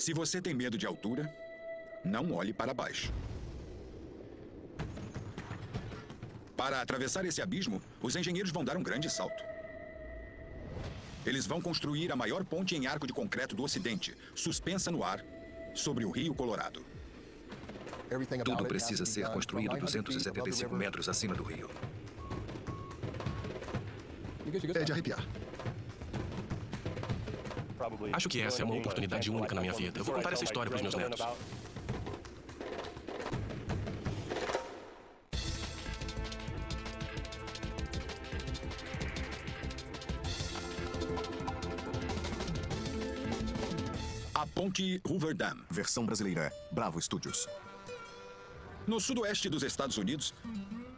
Se você tem medo de altura, não olhe para baixo. Para atravessar esse abismo, os engenheiros vão dar um grande salto. Eles vão construir a maior ponte em arco de concreto do Ocidente, suspensa no ar, sobre o Rio Colorado. Tudo precisa ser construído 275 metros acima do rio. É de arrepiar. Acho que essa é uma oportunidade única na minha vida. Eu vou contar essa história para os meus netos. A Ponte Hoover Dam. Versão brasileira, Bravo Studios. No sudoeste dos Estados Unidos,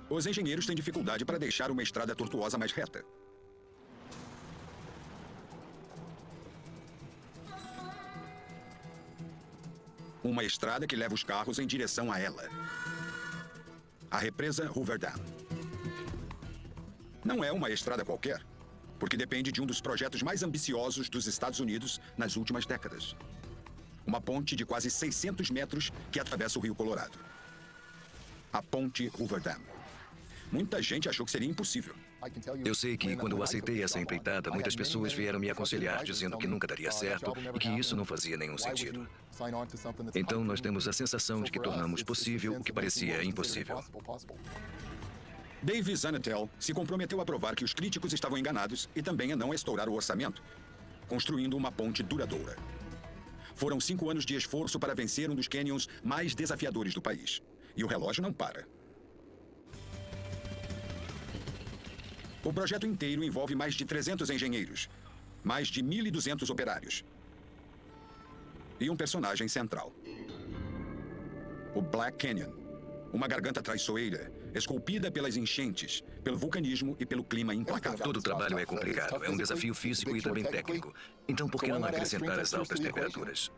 os engenheiros têm dificuldade para deixar uma estrada tortuosa mais reta. Uma estrada que leva os carros em direção a ela. A represa Hoover Dam. Não é uma estrada qualquer, porque depende de um dos projetos mais ambiciosos dos Estados Unidos nas últimas décadas. Uma ponte de quase 600 metros que atravessa o Rio Colorado. A Ponte Hoover Dam. Muita gente achou que seria impossível. Eu sei que quando eu aceitei essa empreitada, muitas pessoas vieram me aconselhar, dizendo que nunca daria certo e que isso não fazia nenhum sentido. Então nós temos a sensação de que tornamos possível o que parecia impossível. Dave Zanetel se comprometeu a provar que os críticos estavam enganados e também a não estourar o orçamento, construindo uma ponte duradoura. Foram 5 anos de esforço para vencer um dos canyons mais desafiadores do país. E o relógio não para. O projeto inteiro envolve mais de 300 engenheiros, mais de 1.200 operários e um personagem central. O Black Canyon, uma garganta traiçoeira, esculpida pelas enchentes, pelo vulcanismo e pelo clima implacável. Todo o trabalho é complicado, é um desafio físico e também técnico. Então por que não acrescentar as altas temperaturas?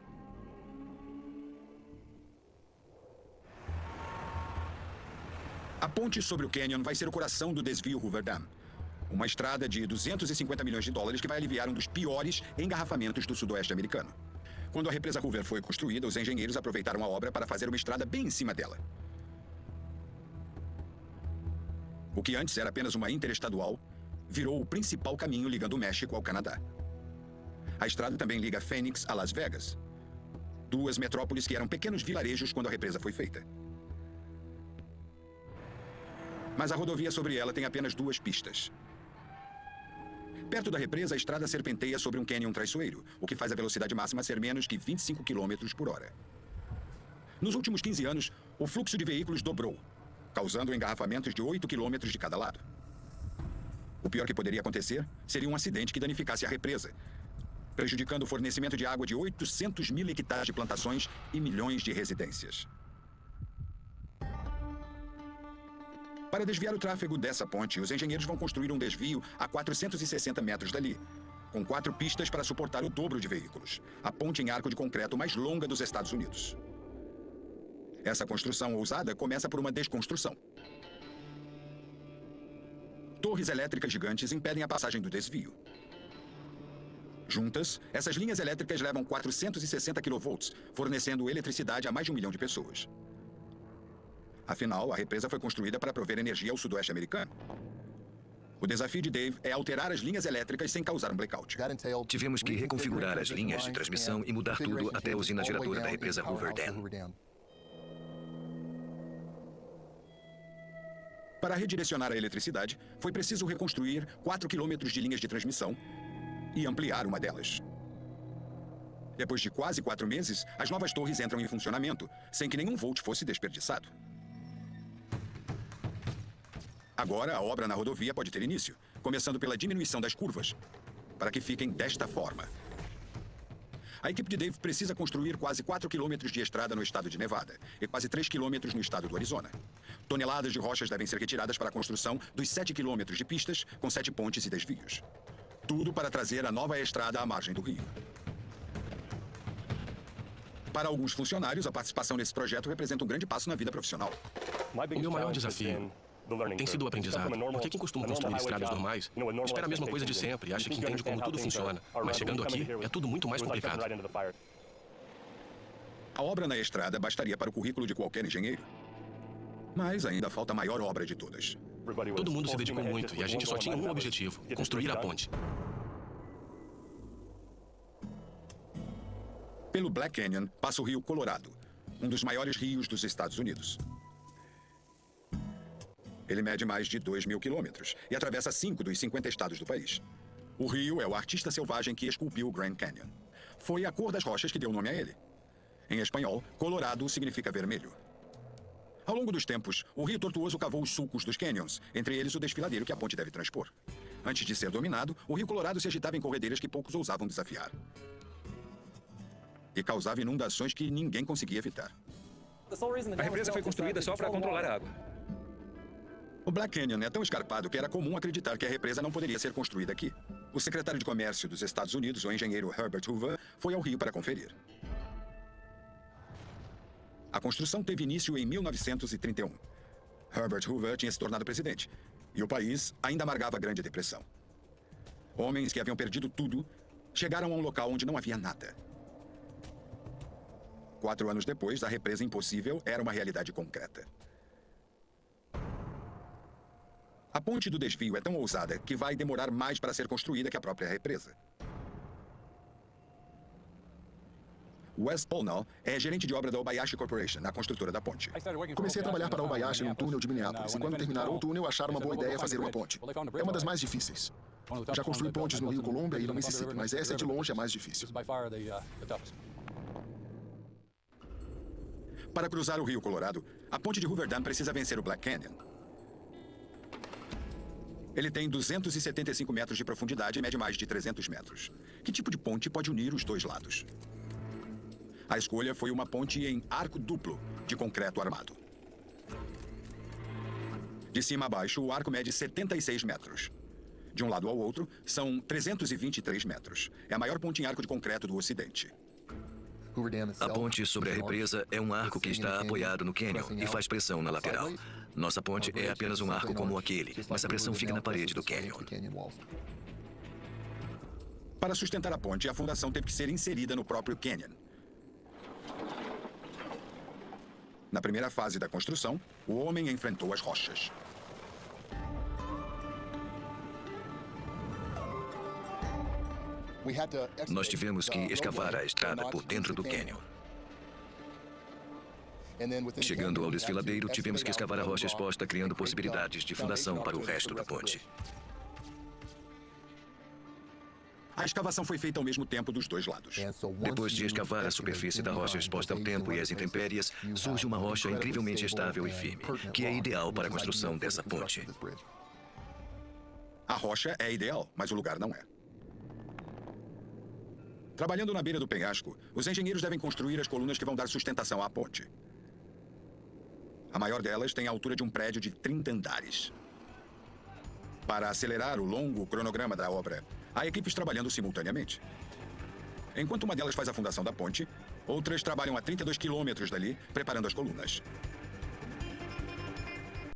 A ponte sobre o Canyon vai ser o coração do desvio Hoover Dam. Uma estrada de 250 milhões de dólares que vai aliviar um dos piores engarrafamentos do sudoeste americano. Quando a represa Hoover foi construída, os engenheiros aproveitaram a obra para fazer uma estrada bem em cima dela. O que antes era apenas uma interestadual, virou o principal caminho ligando o México ao Canadá. A estrada também liga Phoenix a Las Vegas, duas metrópoles que eram pequenos vilarejos quando a represa foi feita. Mas a rodovia sobre ela tem apenas 2 pistas. Perto da represa, a estrada serpenteia sobre um cânion traiçoeiro, o que faz a velocidade máxima ser menos que 25 km por hora. Nos últimos 15 anos, o fluxo de veículos dobrou, causando engarrafamentos de 8 km de cada lado. O pior que poderia acontecer seria um acidente que danificasse a represa, prejudicando o fornecimento de água de 800 mil hectares de plantações e milhões de residências. Para desviar o tráfego dessa ponte, os engenheiros vão construir um desvio a 460 metros dali, com 4 pistas para suportar o dobro de veículos. A ponte em arco de concreto mais longa dos Estados Unidos. Essa construção ousada começa por uma desconstrução. Torres elétricas gigantes impedem a passagem do desvio. Juntas, essas linhas elétricas levam 460 kV, fornecendo eletricidade a mais de 1 milhão de pessoas. Afinal, a represa foi construída para prover energia ao sudoeste americano. O desafio de Dave é alterar as linhas elétricas sem causar um blackout. Tivemos que reconfigurar as linhas de transmissão e mudar tudo até a usina geradora da represa Hoover Dam. Para redirecionar a eletricidade, foi preciso reconstruir 4 quilômetros de linhas de transmissão e ampliar uma delas. Depois de quase 4 meses, as novas torres entram em funcionamento, sem que nenhum volt fosse desperdiçado. Agora, a obra na rodovia pode ter início, começando pela diminuição das curvas, para que fiquem desta forma. A equipe de Dave precisa construir quase 4 quilômetros de estrada no estado de Nevada e quase 3 quilômetros no estado do Arizona. Toneladas de rochas devem ser retiradas para a construção dos 7 quilômetros de pistas com 7 pontes e desvios. Tudo para trazer a nova estrada à margem do rio. Para alguns funcionários, a participação nesse projeto representa um grande passo na vida profissional. O meu maior desafio tem sido o aprendizado, porque quem costuma construir estradas normais espera a mesma coisa de sempre e acha que entende como tudo funciona. Mas chegando aqui, é tudo muito mais complicado. A obra na estrada bastaria para o currículo de qualquer engenheiro. Mas ainda falta a maior obra de todas. Todo mundo se dedicou muito e a gente só tinha um objetivo: construir a ponte. Pelo Black Canyon passa o rio Colorado, um dos maiores rios dos Estados Unidos. Ele mede mais de 2.000 quilômetros e atravessa 5 dos 50 estados do país. O rio é o artista selvagem que esculpiu o Grand Canyon. Foi a cor das rochas que deu nome a ele. Em espanhol, Colorado significa vermelho. Ao longo dos tempos, o Rio Tortuoso cavou os sulcos dos canyons, entre eles o desfiladeiro que a ponte deve transpor. Antes de ser dominado, o Rio Colorado se agitava em corredeiras que poucos ousavam desafiar. E causava inundações que ninguém conseguia evitar. A represa foi construída só para controlar a água. O Black Canyon é tão escarpado que era comum acreditar que a represa não poderia ser construída aqui. O secretário de Comércio dos Estados Unidos, o engenheiro Herbert Hoover, foi ao rio para conferir. A construção teve início em 1931. Herbert Hoover tinha se tornado presidente, e o país ainda amargava a Grande Depressão. Homens que haviam perdido tudo chegaram a um local onde não havia nada. 4 anos depois, a represa impossível era uma realidade concreta. A ponte do desvio é tão ousada que vai demorar mais para ser construída que a própria represa. Wes Pollnall é gerente de obra da Obayashi Corporation, a construtora da ponte. Comecei a trabalhar para a Obayashi num túnel de Minneapolis, e quando terminaram o túnel, acharam uma boa ideia fazer uma ponte. É uma das mais difíceis. Já construí pontes no Rio Columbia e no Mississippi, mas essa é de longe a mais difícil. Para cruzar o Rio Colorado, a ponte de Hoover Dam precisa vencer o Black Canyon. Ele tem 275 metros de profundidade e mede mais de 300 metros. Que tipo de ponte pode unir os dois lados? A escolha foi uma ponte em arco duplo, de concreto armado. De cima a baixo, o arco mede 76 metros. De um lado ao outro, são 323 metros. É a maior ponte em arco de concreto do Ocidente. A ponte sobre a represa é um arco que está apoiado no cânion e faz pressão na lateral. Nossa ponte é apenas um arco como aquele, mas a pressão fica na parede do cânion. Para sustentar a ponte, a fundação teve que ser inserida no próprio cânion. Na primeira fase da construção, o homem enfrentou as rochas. Nós tivemos que escavar a estrada por dentro do cânion. Chegando ao desfiladeiro, tivemos que escavar a rocha exposta, criando possibilidades de fundação para o resto da ponte. A escavação foi feita ao mesmo tempo dos dois lados. Depois de escavar a superfície da rocha exposta ao tempo e às intempéries, surge uma rocha incrivelmente estável e firme, que é ideal para a construção dessa ponte. A rocha é ideal, mas o lugar não é. Trabalhando na beira do penhasco, os engenheiros devem construir as colunas que vão dar sustentação à ponte. A maior delas tem a altura de um prédio de 30 andares. Para acelerar o longo cronograma da obra, há equipes trabalhando simultaneamente. Enquanto uma delas faz a fundação da ponte, outras trabalham a 32 quilômetros dali, preparando as colunas.